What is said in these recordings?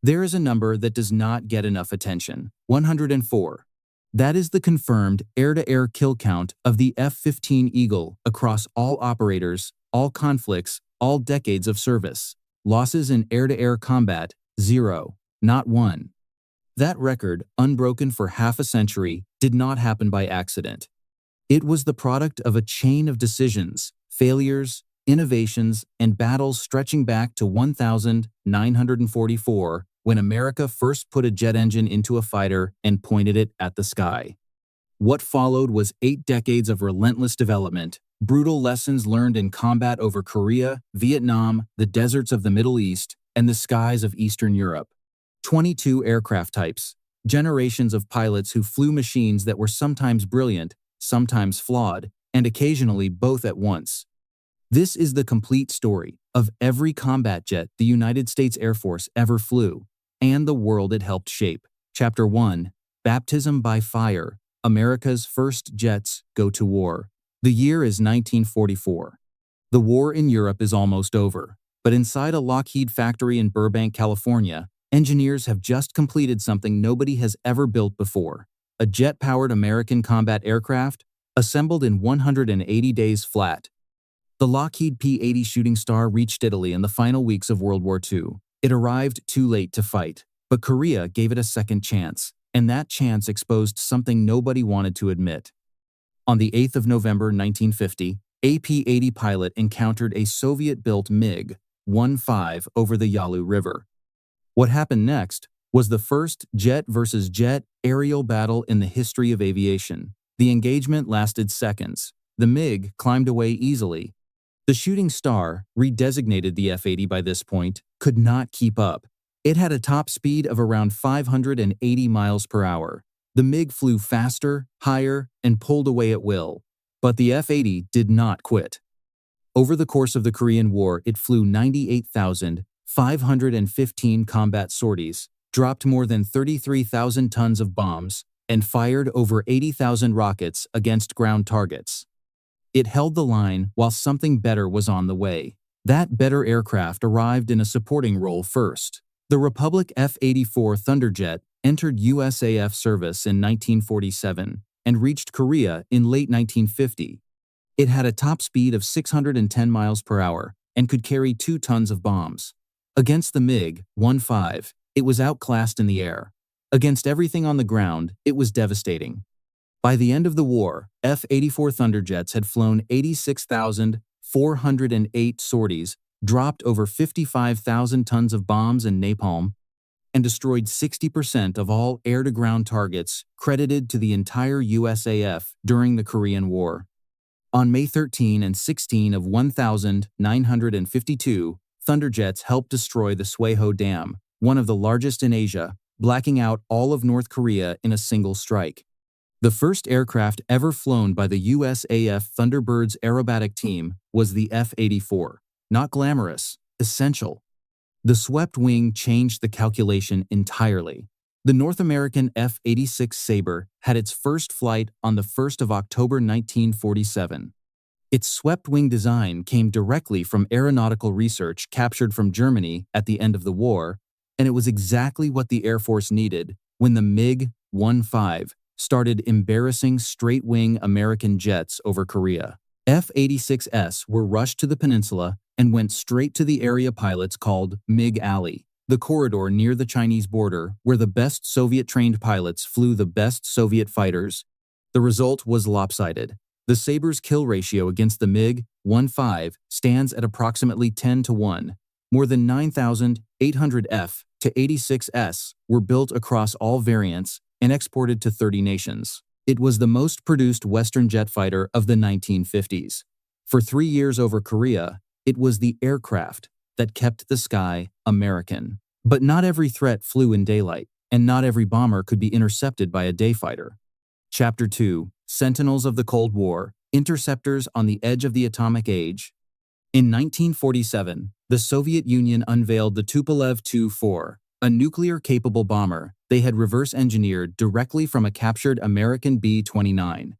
There is a number that does not get enough attention: 104. That is the confirmed air-to-air kill count of the F-15 Eagle across all operators, all conflicts, all decades of service. Losses in air-to-air combat: 0, not 1. That record, unbroken for half a century, did not happen by accident. It was the product of a chain of decisions, failures, innovations, and battles stretching back to 1944, when America first put a jet engine into a fighter and pointed it at the sky. What followed was 8 decades of relentless development, brutal lessons learned in combat over Korea, Vietnam, the deserts of the Middle East, and the skies of Eastern Europe. 22 aircraft types, generations of pilots who flew machines that were sometimes brilliant, sometimes flawed, and occasionally both at once. This is the complete story of every combat jet the United States Air Force ever flew, and the world it helped shape. Chapter 1: Baptism by Fire. America's first jets go to war. The year is 1944. The war in Europe is almost over, but inside a Lockheed factory in Burbank, California, engineers have just completed something nobody has ever built before: a jet-powered American combat aircraft, assembled in 180 days flat. The Lockheed P-80 Shooting Star reached Italy in the final weeks of World War II. It arrived too late to fight, but Korea gave it a second chance, and that chance exposed something nobody wanted to admit. On the 8th of November 1950, a P-80 pilot encountered a Soviet-built MiG-15 over the Yalu River. What happened next was the first jet versus jet aerial battle in the history of aviation. The engagement lasted seconds. The MiG climbed away easily. The Shooting Star, redesignated the F-80 by this point, could not keep up. It had a top speed of around 580 miles per hour. The MiG flew faster, higher, and pulled away at will. But the F-80 did not quit. Over the course of the Korean War, it flew 98,515 combat sorties, dropped more than 33,000 tons of bombs, and fired over 80,000 rockets against ground targets. It held the line while something better was on the way. That better aircraft arrived in a supporting role first. The Republic F-84 Thunderjet entered USAF service in 1947 and reached Korea in late 1950. It had a top speed of 610 miles per hour and could carry 2 tons of bombs. Against the MiG-15, it was outclassed in the air. Against everything on the ground, it was devastating. By the end of the war, F-84 Thunderjets had flown 86,408 sorties, dropped over 55,000 tons of bombs and napalm, and destroyed 60% of all air-to-ground targets credited to the entire USAF during the Korean War. On May 13 and 16 of 1952, Thunderjets helped destroy the Sueho Dam, one of the largest in Asia, blacking out all of North Korea in a single strike. The first aircraft ever flown by the USAF Thunderbirds aerobatic team was the F-84. Not glamorous, essential. The swept wing changed the calculation entirely. The North American F-86 Sabre had its first flight on the 1st of October 1947. Its swept-wing design came directly from aeronautical research captured from Germany at the end of the war, and it was exactly what the Air Force needed when the MiG-15 started embarrassing straight-wing American jets over Korea. F-86s were rushed to the peninsula and went straight to the area pilots called MiG Alley, the corridor near the Chinese border where the best Soviet-trained pilots flew the best Soviet fighters. The result was lopsided. The Sabre's kill ratio against the MiG-15 stands at approximately 10-1. More than 9,800 F-86s were built across all variants and exported to 30 nations. It was the most produced Western jet fighter of the 1950s. For 3 years over Korea, it was the aircraft that kept the sky American. But not every threat flew in daylight, and not every bomber could be intercepted by a day fighter. Chapter 2: Sentinels of the Cold War, Interceptors on the Edge of the Atomic Age. In 1947, the Soviet Union unveiled the Tupolev Tu-4, a nuclear-capable bomber they had reverse-engineered directly from a captured American B-29.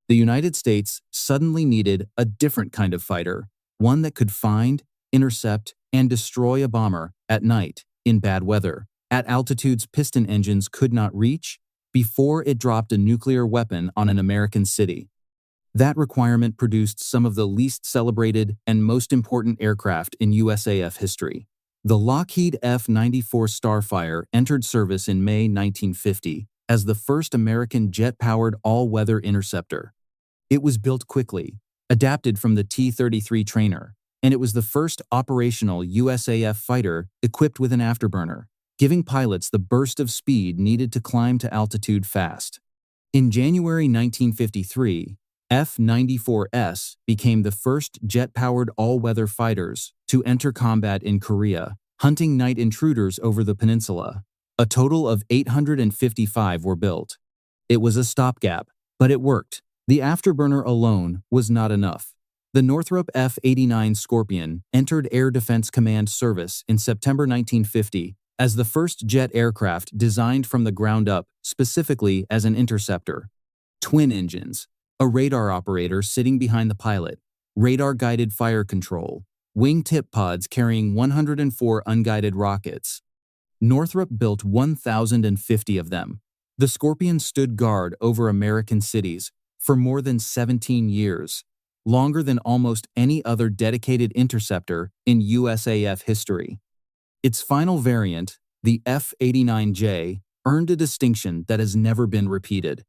The United States suddenly needed a different kind of fighter, one that could find, intercept, and destroy a bomber at night in bad weather. at altitudes piston engines could not reach before it dropped a nuclear weapon on an American city. That requirement produced some of the least celebrated and most important aircraft in USAF history. The Lockheed F-94 Starfire entered service in May 1950 as the first American jet-powered all-weather interceptor. It was built quickly, adapted from the T-33 trainer, and it was the first operational USAF fighter equipped with an afterburner, giving pilots the burst of speed needed to climb to altitude fast. In January 1953, F-94S became the first jet-powered all-weather fighters to enter combat in Korea, hunting night intruders over the peninsula. A total of 855 were built. It was a stopgap, but it worked. The afterburner alone was not enough. The Northrop F-89 Scorpion entered Air Defense Command service in September 1950 as the first jet aircraft designed from the ground up specifically as an interceptor. Twin engines, a radar operator sitting behind the pilot, radar-guided fire control, wing-tip pods carrying 104 unguided rockets. Northrop built 1,050 of them. The Scorpion stood guard over American cities for more than 17 years, longer than almost any other dedicated interceptor in USAF history. Its final variant, the F-89J, earned a distinction that has never been repeated.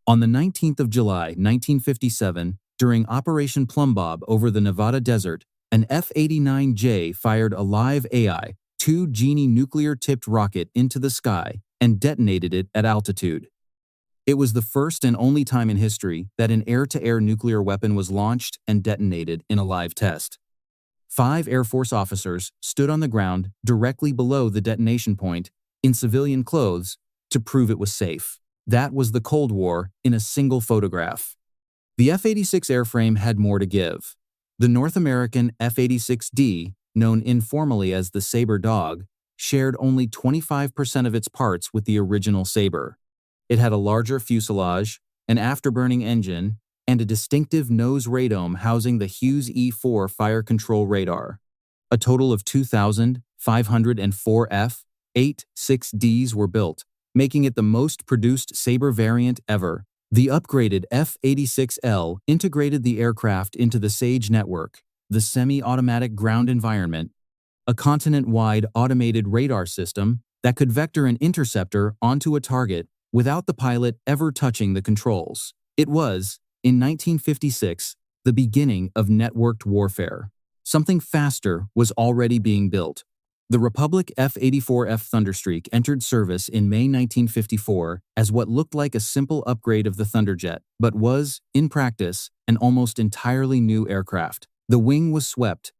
On the 19th of July, 1957, during Operation Plumbob over the Nevada desert, an F-89J fired a live AI-2 Genie nuclear-tipped rocket into the sky and detonated it at altitude. It was the first and only time in history that an air-to-air nuclear weapon was launched and detonated in a live test. 5 Air Force officers stood on the ground directly below the detonation point in civilian clothes to prove it was safe. That was the Cold War in a single photograph. The F-86 airframe had more to give. The North American F-86D, known informally as the Sabre dog, shared only 25% of its parts with the original Sabre. It had a larger fuselage, an afterburning engine, and a distinctive nose radome housing the Hughes E-4 fire control radar. A total of 2,504 F-86Ds were built, making it the most produced Sabre variant ever. The upgraded F-86L integrated the aircraft into the SAGE network, the semi-automatic ground environment, a continent-wide automated radar system that could vector an interceptor onto a target without the pilot ever touching the controls. It was, in 1956, the beginning of networked warfare. Something faster was already being built. The Republic F-84F Thunderstreak entered service in May 1954 as what looked like a simple upgrade of the Thunderjet, but was, in practice, an almost entirely new aircraft. The wing was swept.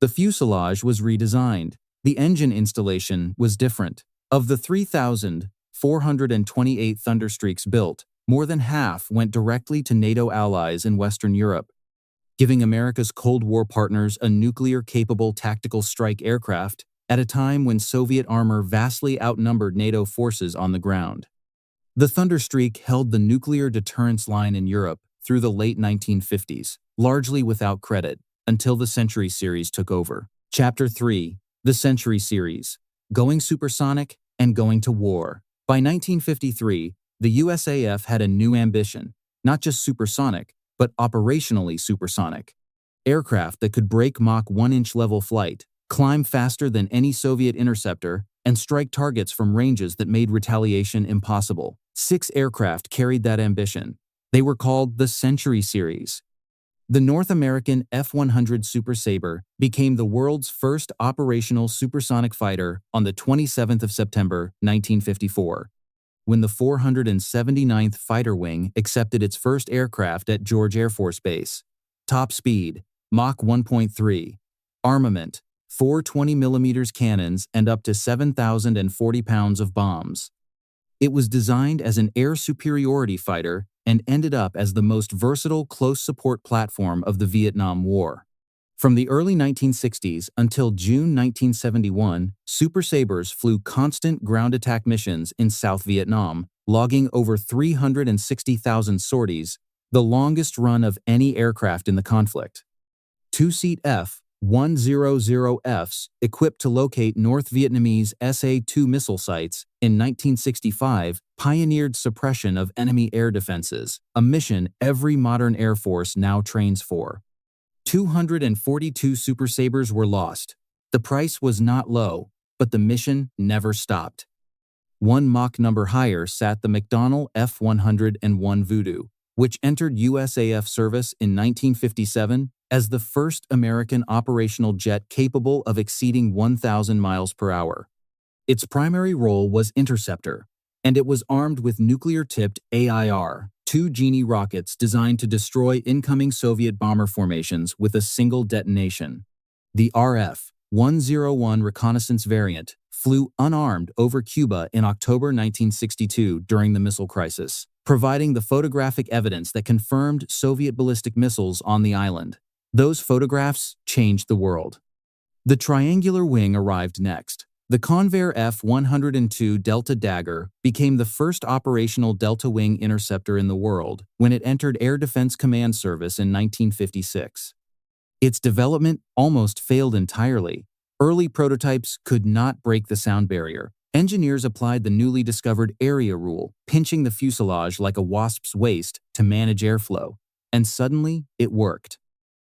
The fuselage was redesigned. The engine installation was different. Of the 3,428 Thunderstreaks built, more than half went directly to NATO allies in Western Europe, giving America's Cold War partners a nuclear-capable tactical strike aircraft at a time when Soviet armor vastly outnumbered NATO forces on the ground. The Thunderstreak held the nuclear deterrence line in Europe through the late 1950s, largely without credit, until the Century Series took over. Chapter 3. The Century Series. Going Supersonic and Going to War. By 1953, the USAF had a new ambition, not just supersonic, but operationally supersonic. Aircraft that could break Mach 1-inch level flight, climb faster than any Soviet interceptor, and strike targets from ranges that made retaliation impossible. 6 aircraft carried that ambition. They were called the Century Series. The North American F-100 Super Sabre became the world's first operational supersonic fighter on the 27th of September, 1954, when the 479th Fighter Wing accepted its first aircraft at George Air Force Base. Top speed, Mach 1.3. Armament, 4 20mm cannons and up to 7,040 pounds of bombs. It was designed as an air superiority fighter and ended up as the most versatile close support platform of the Vietnam War. From the early 1960s until June 1971, Super Sabres flew constant ground attack missions in South Vietnam, logging over 360,000 sorties, the longest run of any aircraft in the conflict. Two-seat F F-100Fs, equipped to locate North Vietnamese SA-2 missile sites, in 1965 pioneered suppression of enemy air defenses, a mission every modern Air Force now trains for. 242 Super Sabres were lost. The price was not low, but the mission never stopped. One Mach number higher sat the McDonnell F-101 Voodoo, which entered USAF service in 1957 as the first American operational jet capable of exceeding 1,000 miles per hour. Its primary role was interceptor, and it was armed with nuclear-tipped AIR-2 Genie rockets designed to destroy incoming Soviet bomber formations with a single detonation. The RF-101 reconnaissance variant flew unarmed over Cuba in October 1962 during the missile crisis, providing the photographic evidence that confirmed Soviet ballistic missiles on the island. Those photographs changed the world. The triangular wing arrived next. The Convair F-102 Delta Dagger became the first operational Delta Wing interceptor in the world when it entered Air Defense Command service in 1956. Its development almost failed entirely. Early prototypes could not break the sound barrier. Engineers applied the newly discovered area rule, pinching the fuselage like a wasp's waist to manage airflow. And suddenly, it worked.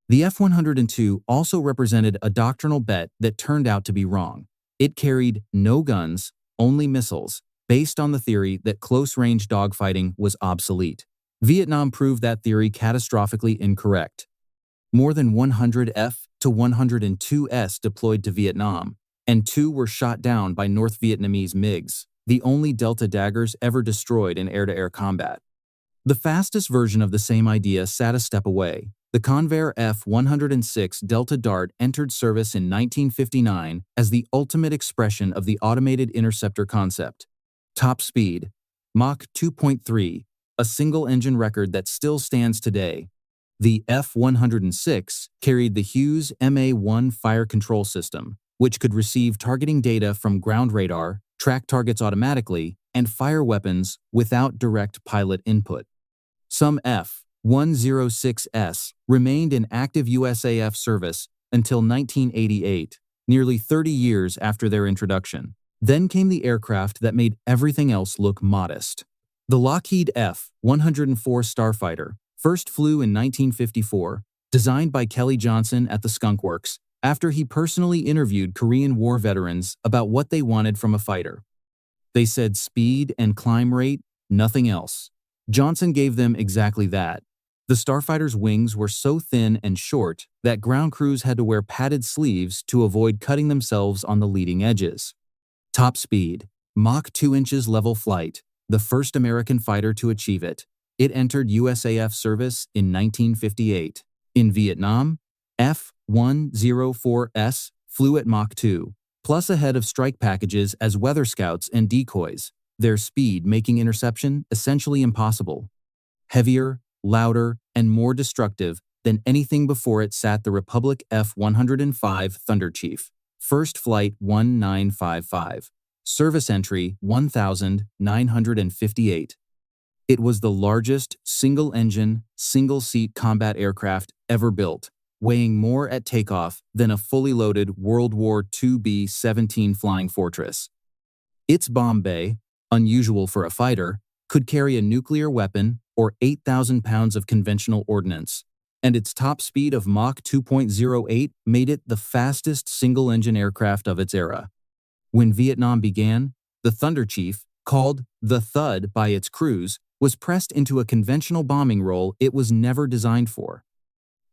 The F-102 also represented a doctrinal bet that turned out to be wrong. It carried no guns, only missiles, based on the theory that close-range dogfighting was obsolete. Vietnam proved that theory catastrophically incorrect. More than 100 F-102s deployed to Vietnam, and 2 were shot down by North Vietnamese MiGs, the only Delta Daggers ever destroyed in air-to-air combat. The fastest version of the same idea sat a step away. The Convair F-106 Delta Dart entered service in 1959 as the ultimate expression of the automated interceptor concept. Top speed, Mach 2.3, a single-engine record that still stands today. The F-106 carried the Hughes MA-1 fire control system, which could receive targeting data from ground radar, track targets automatically, and fire weapons without direct pilot input. Some F-106s remained in active USAF service until 1988, nearly 30 years after their introduction. Then came the aircraft that made everything else look modest. The Lockheed F-104 Starfighter first flew in 1954, designed by Kelly Johnson at the Skunk Works, after he personally interviewed Korean War veterans about what they wanted from a fighter. They said speed and climb rate, nothing else. Johnson gave them exactly that. The Starfighter's wings were so thin and short that ground crews had to wear padded sleeves to avoid cutting themselves on the leading edges. Top speed, Mach 2 inches level flight, the first American fighter to achieve it. It entered USAF service in 1958. In Vietnam, F-104s flew at Mach 2, plus ahead of strike packages as weather scouts and decoys, their speed making interception essentially impossible. Heavier, louder, and more destructive than anything before it sat the Republic F-105 Thunderchief. First flight 1955. Service entry 1958. It was the largest single-engine, single-seat combat aircraft ever built, weighing more at takeoff than a fully loaded World War II B-17 Flying Fortress. Its bomb bay, unusual for a fighter, could carry a nuclear weapon or 8,000 pounds of conventional ordnance, and its top speed of Mach 2.08 made it the fastest single-engine aircraft of its era. When Vietnam began, the Thunderchief, called the Thud by its crews, was pressed into a conventional bombing role it was never designed for.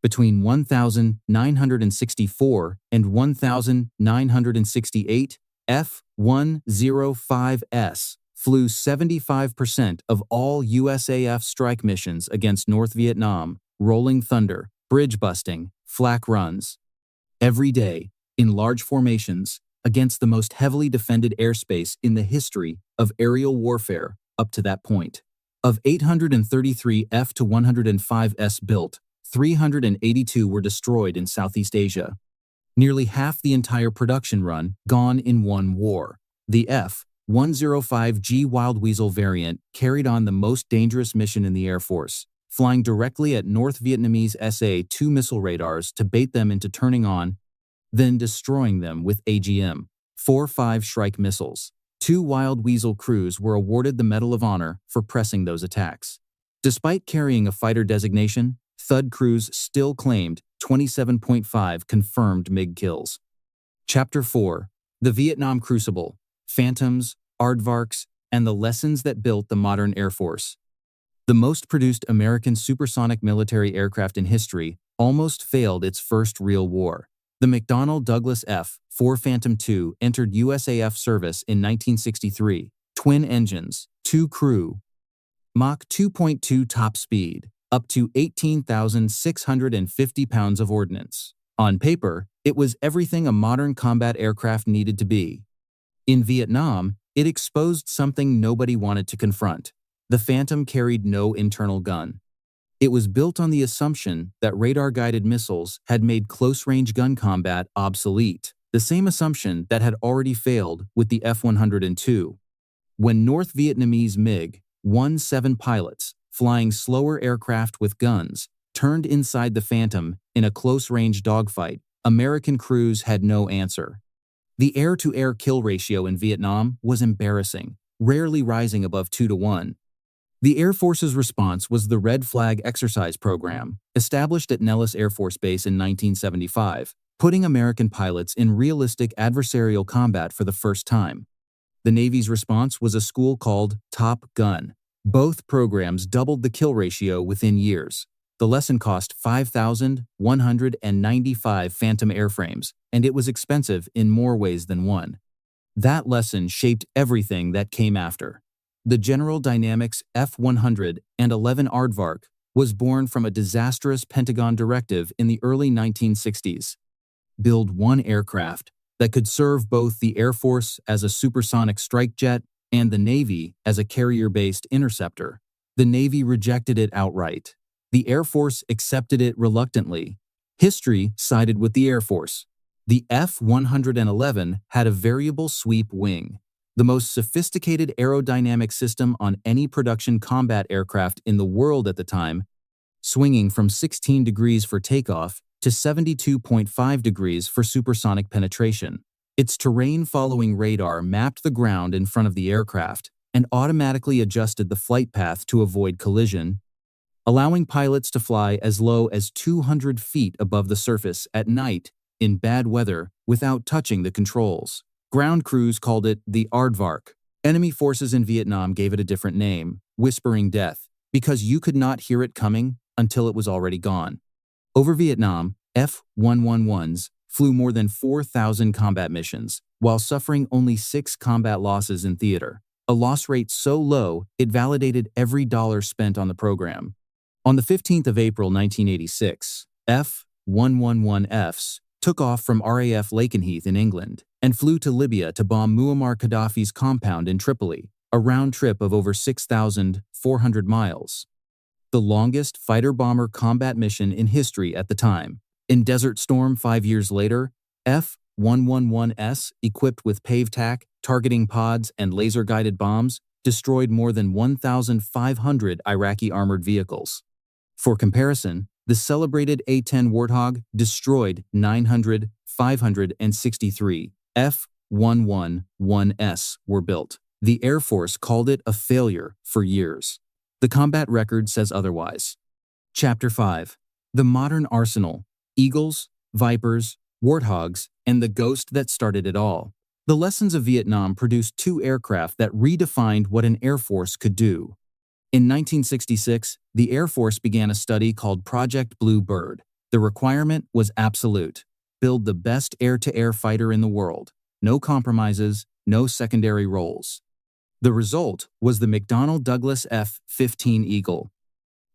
Between 1964 and 1968, F-105s flew 75% of all USAF strike missions against North Vietnam, rolling thunder, bridge busting, flak runs. Every day, in large formations, against the most heavily defended airspace in the history of aerial warfare up to that point. Of 833 F-105s built, 382 were destroyed in Southeast Asia. Nearly half the entire production run gone in one war. The F-105G Wild Weasel variant carried on the most dangerous mission in the Air Force, flying directly at North Vietnamese SA-2 missile radars to bait them into turning on then destroying them with AGM-45 Shrike missiles. 2 Wild Weasel crews were awarded the Medal of Honor for pressing those attacks. Despite carrying a fighter designation, Thud crews still claimed 27.5 confirmed MiG kills. Chapter 4. The Vietnam Crucible, Phantoms, Aardvarks, and the Lessons that Built the Modern Air Force. The most produced American supersonic military aircraft in history almost failed its first real war. The McDonnell Douglas F-4 Phantom II entered USAF service in 1963. Twin engines, 2 crew, Mach 2.2 top speed, up to 18,650 pounds of ordnance. On paper, it was everything a modern combat aircraft needed to be. In Vietnam, it exposed something nobody wanted to confront. The Phantom carried no internal gun. It was built on the assumption that radar-guided missiles had made close-range gun combat obsolete, the same assumption that had already failed with the F-102. When North Vietnamese MiG-17 pilots, flying slower aircraft with guns, turned inside the Phantom in a close-range dogfight, American crews had no answer. The air-to-air kill ratio in Vietnam was embarrassing, rarely rising above 2-to-1. The Air Force's response was the Red Flag Exercise Program, established at Nellis Air Force Base in 1975, putting American pilots in realistic adversarial combat for the first time. The Navy's response was a school called Top Gun. Both programs doubled the kill ratio within years. The lesson cost 5,195 Phantom airframes, and it was expensive in more ways than one. That lesson shaped everything that came after. The General Dynamics F-111 Aardvark was born from a disastrous Pentagon directive in the early 1960s. Build one aircraft that could serve both the Air Force as a supersonic strike jet and the Navy as a carrier-based interceptor. The Navy rejected it outright. The Air Force accepted it reluctantly. History sided with the Air Force. The F-111 had a variable sweep wing, the most sophisticated aerodynamic system on any production combat aircraft in the world at the time, swinging from 16 degrees for takeoff to 72.5 degrees for supersonic penetration. Its terrain-following radar mapped the ground in front of the aircraft and automatically adjusted the flight path to avoid collision, allowing pilots to fly as low as 200 feet above the surface at night in bad weather without touching the controls. Ground crews called it the Aardvark. Enemy forces in Vietnam gave it a different name, Whispering Death, because you could not hear it coming until it was already gone. Over Vietnam, F-111s flew more than 4,000 combat missions, while suffering only 6 combat losses in theater, a loss rate so low it validated every dollar spent on the program. On the 15th of April 1986, F-111Fs took off from RAF Lakenheath in England and flew to Libya to bomb Muammar Gaddafi's compound in Tripoli, a round trip of over 6,400 miles. The longest fighter-bomber combat mission in history at the time. In Desert Storm 5 years later, F-111S, equipped with PAVE-TAC, targeting pods, and laser-guided bombs, destroyed more than 1,500 Iraqi armored vehicles. For comparison, the celebrated A-10 Warthog destroyed 563 F-111S were built. The Air Force called it a failure for years. The combat record says otherwise. Chapter 5. The Modern Arsenal, Eagles, Vipers, Warthogs, and the ghost that started it all. The lessons of Vietnam produced 2 aircraft that redefined what an Air Force could do. In 1966, the Air Force began a study called Project Blue Bird. The requirement was absolute. Build the best air-to-air fighter in the world. No compromises, no secondary roles. The result was the McDonnell Douglas F-15 Eagle.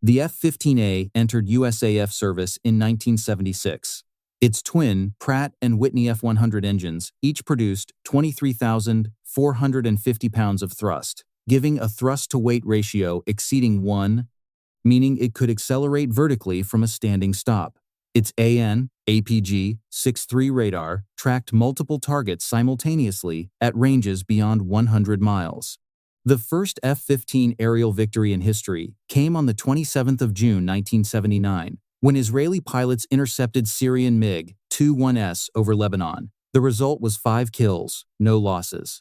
The F-15A entered USAF service in 1976. Its twin Pratt & Whitney F-100 engines each produced 23,450 pounds of thrust, giving a thrust-to-weight ratio exceeding 1, meaning it could accelerate vertically from a standing stop. Its APG-63 radar tracked multiple targets simultaneously at ranges beyond 100 miles. The first F-15 aerial victory in history came on the 27th of June 1979, when Israeli pilots intercepted Syrian MiG-21S over Lebanon. The result was 5 kills, no losses.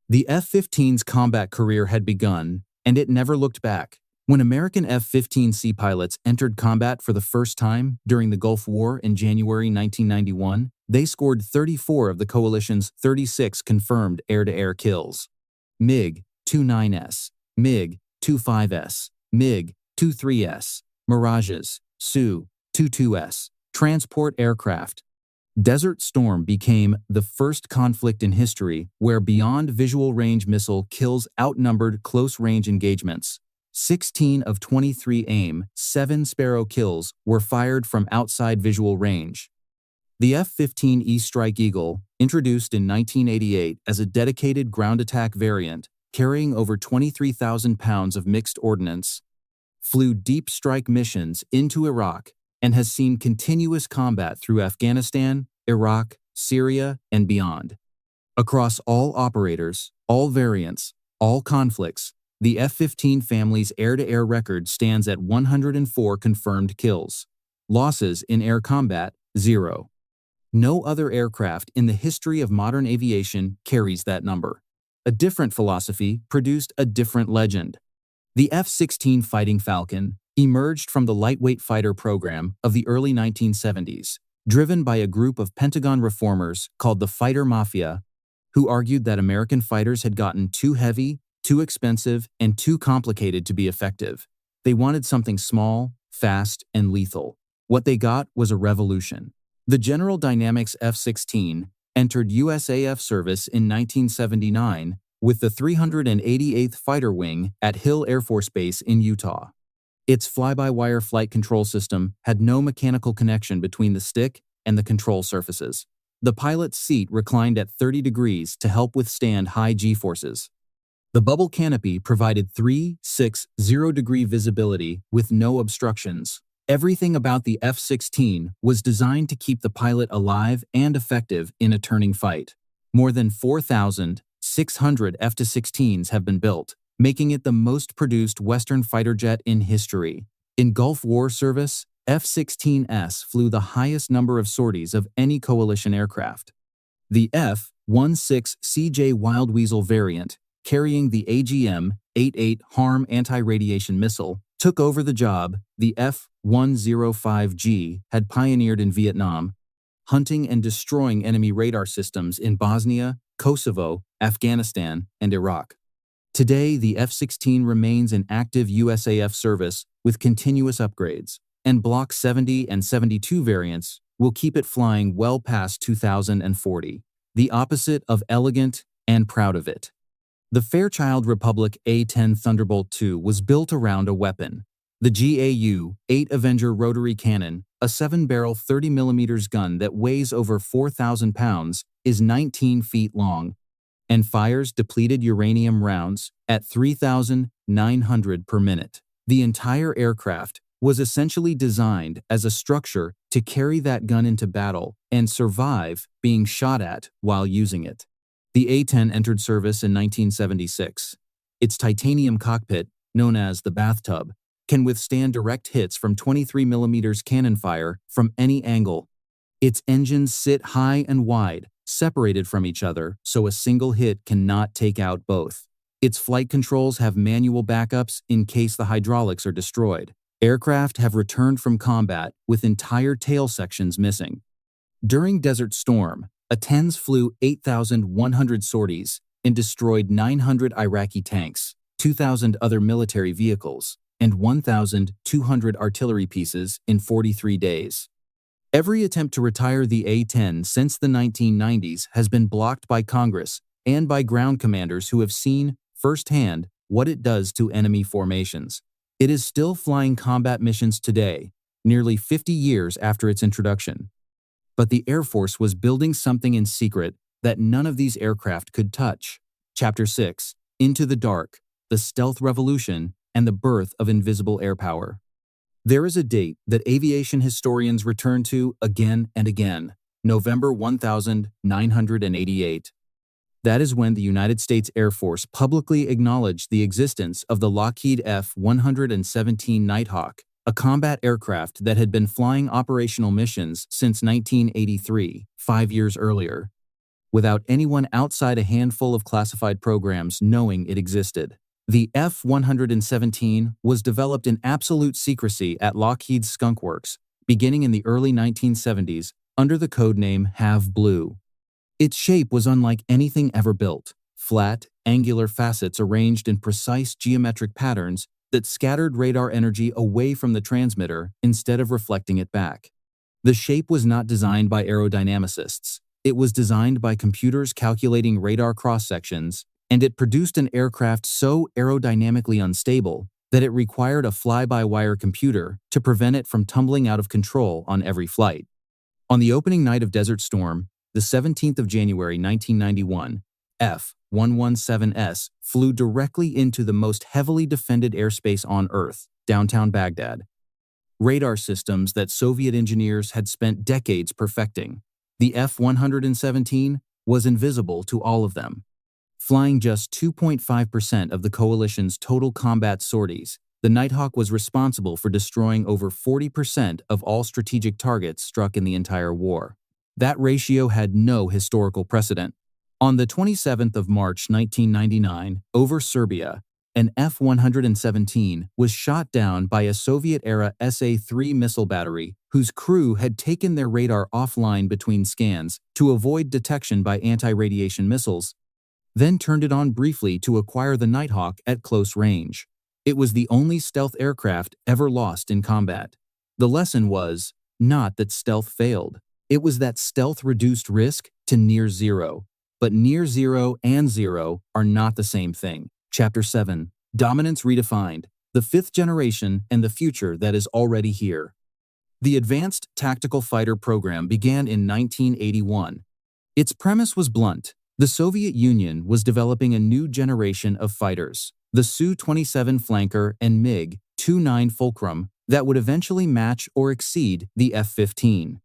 The F-15's combat career had begun, and it never looked back. When American F-15C pilots entered combat for the first time during the Gulf War in January 1991, they scored 34 of the coalition's 36 confirmed air-to-air kills. MiG-29S, MiG-25S, MiG-23S, Mirages, Su-22S, transport aircraft. Desert Storm became the first conflict in history where beyond visual range missile kills outnumbered close-range engagements. 16 of 23 AIM-7 Sparrow kills were fired from outside visual range. The F-15E Strike Eagle, introduced in 1988 as a dedicated ground attack variant carrying over 23,000 pounds of mixed ordnance, flew deep strike missions into Iraq and has seen continuous combat through Afghanistan, Iraq, Syria, and beyond. Across all operators, all variants, all conflicts, the F-15 family's air-to-air record stands at 104 confirmed kills. Losses in air combat, 0. No other aircraft in the history of modern aviation carries that number. A different philosophy produced a different legend. The F-16 Fighting Falcon emerged from the lightweight fighter program of the early 1970s, driven by a group of Pentagon reformers called the Fighter Mafia, who argued that American fighters had gotten too heavy, too expensive, and too complicated to be effective. They wanted something small, fast, and lethal. What they got was a revolution. The General Dynamics F-16 entered USAF service in 1979 with the 388th Fighter Wing at Hill Air Force Base in Utah. Its fly-by-wire flight control system had no mechanical connection between the stick and the control surfaces. The pilot's seat reclined at 30 degrees to help withstand high G-forces. The bubble canopy provided 360-degree visibility with no obstructions. Everything about the F-16 was designed to keep the pilot alive and effective in a turning fight. More than 4,600 F-16s have been built, making it the most produced Western fighter jet in history. In Gulf War service, F-16S flew the highest number of sorties of any coalition aircraft. The F-16CJ Wild Weasel variant, carrying the AGM-88 HARM anti-radiation missile, took over the job the F-105G had pioneered in Vietnam, hunting and destroying enemy radar systems in Bosnia, Kosovo, Afghanistan, and Iraq. Today, the F-16 remains in active USAF service with continuous upgrades, and Block 70 and 72 variants will keep it flying well past 2040, the opposite of elegant and proud of it. The Fairchild Republic A-10 Thunderbolt II was built around a weapon. The GAU-8 Avenger rotary cannon, a 7-barrel 30mm gun that weighs over 4,000 pounds, is 19 feet long, and fires depleted uranium rounds at 3,900 per minute. The entire aircraft was essentially designed as a structure to carry that gun into battle and survive being shot at while using it. The A-10 entered service in 1976. Its titanium cockpit, known as the bathtub, can withstand direct hits from 23mm cannon fire from any angle. Its engines sit high and wide, separated from each other, so a single hit cannot take out both. Its flight controls have manual backups in case the hydraulics are destroyed. Aircraft have returned from combat with entire tail sections missing. During Desert Storm, A-10s flew 8,100 sorties and destroyed 900 Iraqi tanks, 2,000 other military vehicles, and 1,200 artillery pieces in 43 days. Every attempt to retire the A-10 since the 1990s has been blocked by Congress and by ground commanders who have seen firsthand what it does to enemy formations. It is still flying combat missions today, nearly 50 years after its introduction. But the Air Force was building something in secret that none of these aircraft could touch. Chapter 6, Into the Dark, the Stealth Revolution, and the Birth of Invisible Air Power. There is a date that aviation historians return to again and again, November 1988. That is when the United States Air Force publicly acknowledged the existence of the Lockheed F-117 Nighthawk a combat aircraft that had been flying operational missions since 1983, 5 years earlier, without anyone outside a handful of classified programs knowing it existed. The F-117 was developed in absolute secrecy at Lockheed's Skunk Works, beginning in the early 1970s under the codename Have Blue. Its shape was unlike anything ever built: flat, angular facets arranged in precise geometric patterns that scattered radar energy away from the transmitter instead of reflecting it back. The shape was not designed by aerodynamicists. It was designed by computers calculating radar cross-sections, and it produced an aircraft so aerodynamically unstable that it required a fly-by-wire computer to prevent it from tumbling out of control on every flight. On the opening night of Desert Storm, the 17th of January 1991, F-117S flew directly into the most heavily defended airspace on Earth, downtown Baghdad. Radar systems that Soviet engineers had spent decades perfecting. The F-117 was invisible to all of them. Flying just 2.5% of the coalition's total combat sorties, the Nighthawk was responsible for destroying over 40% of all strategic targets struck in the entire war. That ratio had no historical precedent. On the 27th of March 1999, over Serbia, an F-117 was shot down by a Soviet-era SA-3 missile battery whose crew had taken their radar offline between scans to avoid detection by anti-radiation missiles, then turned it on briefly to acquire the Nighthawk at close range. It was the only stealth aircraft ever lost in combat. The lesson was not that stealth failed. It was that stealth reduced risk to near zero. But near zero and zero are not the same thing. Chapter 7. Dominance Redefined, the fifth generation and the future that is already here. The Advanced Tactical Fighter program began in 1981. Its premise was blunt. The Soviet Union was developing a new generation of fighters, the Su-27 Flanker and MiG-29 Fulcrum, that would eventually match or exceed the F-15.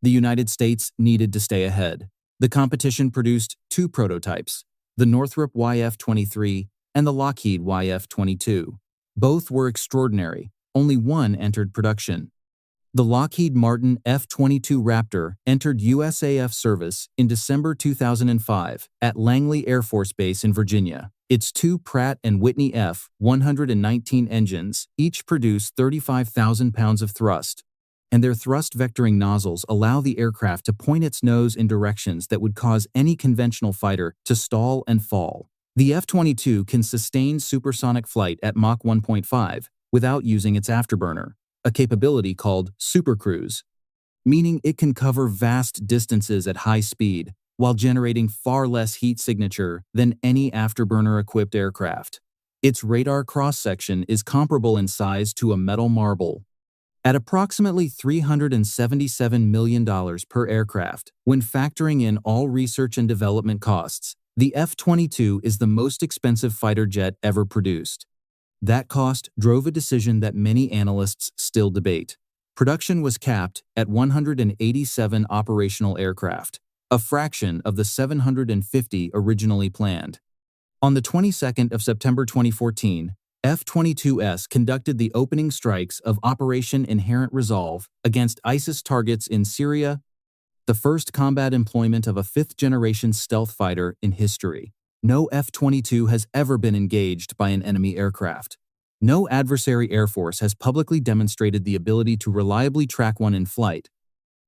The United States needed to stay ahead. The competition produced two prototypes, the Northrop YF-23 and the Lockheed YF-22. Both were extraordinary. Only one entered production. The Lockheed Martin F-22 Raptor entered USAF service in December 2005 at Langley Air Force Base in Virginia. Its two Pratt & Whitney F-119 engines each produce 35,000 pounds of thrust, and their thrust vectoring nozzles allow the aircraft to point its nose in directions that would cause any conventional fighter to stall and fall. The F-22 can sustain supersonic flight at Mach 1.5 without using its afterburner, a capability called supercruise, meaning it can cover vast distances at high speed while generating far less heat signature than any afterburner-equipped aircraft. Its radar cross-section is comparable in size to a metal marble. At approximately $377 million per aircraft, when factoring in all research and development costs, the F-22 is the most expensive fighter jet ever produced. That cost drove a decision that many analysts still debate. Production was capped at 187 operational aircraft, a fraction of the 750 originally planned. On the 22nd of September 2014, F-22S conducted the opening strikes of Operation Inherent Resolve against ISIS targets in Syria, the first combat employment of a fifth-generation stealth fighter in history. No F-22 has ever been engaged by an enemy aircraft. No adversary air force has publicly demonstrated the ability to reliably track one in flight.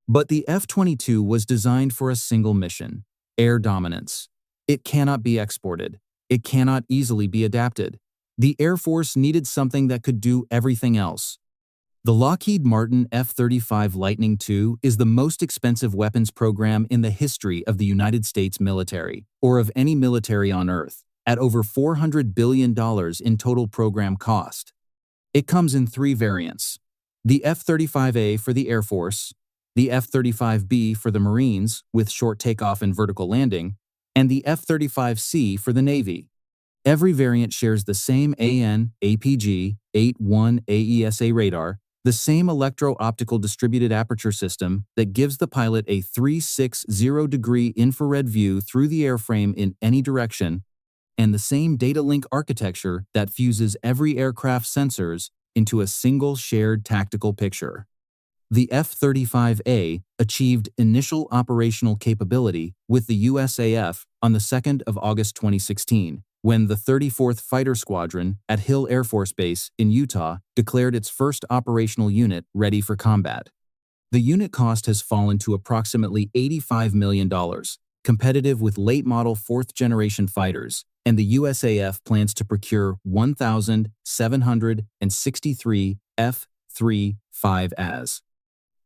But the F-22 was designed for a single mission: air dominance. It cannot be exported. It cannot easily be adapted. The Air Force needed something that could do everything else. The Lockheed Martin F-35 Lightning II is the most expensive weapons program in the history of the United States military, or of any military on Earth, at over $400 billion in total program cost. It comes in three variants: the F-35A for the Air Force, the F-35B for the Marines with short takeoff and vertical landing, and the F-35C for the Navy. Every variant shares the same AN/APG-81 AESA radar, the same electro-optical distributed aperture system that gives the pilot a 360-degree infrared view through the airframe in any direction, and the same data link architecture that fuses every aircraft's sensors into a single shared tactical picture. The F-35A achieved initial operational capability with the USAF on the 2nd of August 2016, when the 34th Fighter Squadron at Hill Air Force Base in Utah declared its first operational unit ready for combat. The unit cost has fallen to approximately $85 million, competitive with late-model fourth-generation fighters, and the USAF plans to procure 1,763 F-35As.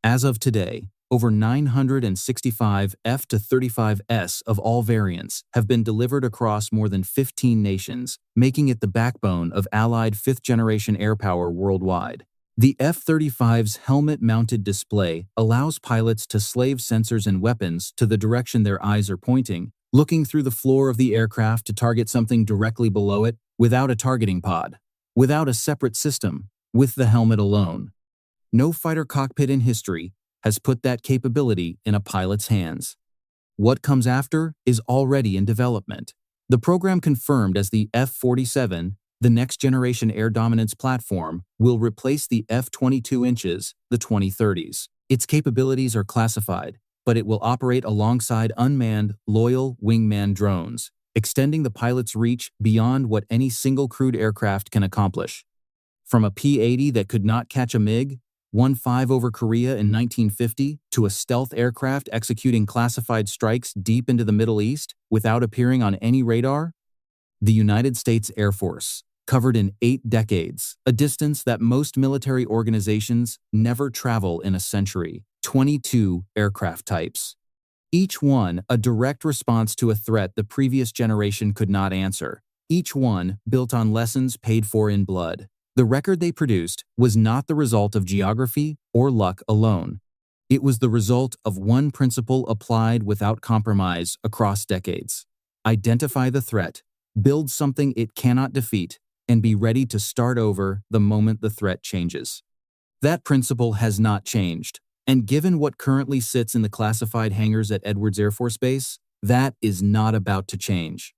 As of today, over 965 F-35S of all variants have been delivered across more than 15 nations, making it the backbone of Allied fifth-generation air power worldwide. The F-35's helmet-mounted display allows pilots to slave sensors and weapons to the direction their eyes are pointing, looking through the floor of the aircraft to target something directly below it without a targeting pod, without a separate system, with the helmet alone. No fighter cockpit in history has put that capability in a pilot's hands. What comes after is already in development. The program, confirmed as the F-47, the next-generation air dominance platform, will replace the F-22 inches, the 2030s. Its capabilities are classified, but it will operate alongside unmanned, loyal wingman drones, extending the pilot's reach beyond what any single crewed aircraft can accomplish. From a P-80 that could not catch a MiG-15 over Korea in 1950 to a stealth aircraft executing classified strikes deep into the Middle East without appearing on any radar, the United States Air Force covered in 8 decades, a distance that most military organizations never travel in a century, 22 aircraft types. Each one a direct response to a threat the previous generation could not answer, each one built on lessons paid for in blood. The record they produced was not the result of geography or luck alone. It was the result of one principle applied without compromise across decades. Identify the threat, build something it cannot defeat, and be ready to start over the moment the threat changes. That principle has not changed, and given what currently sits in the classified hangars at Edwards Air Force Base, that is not about to change.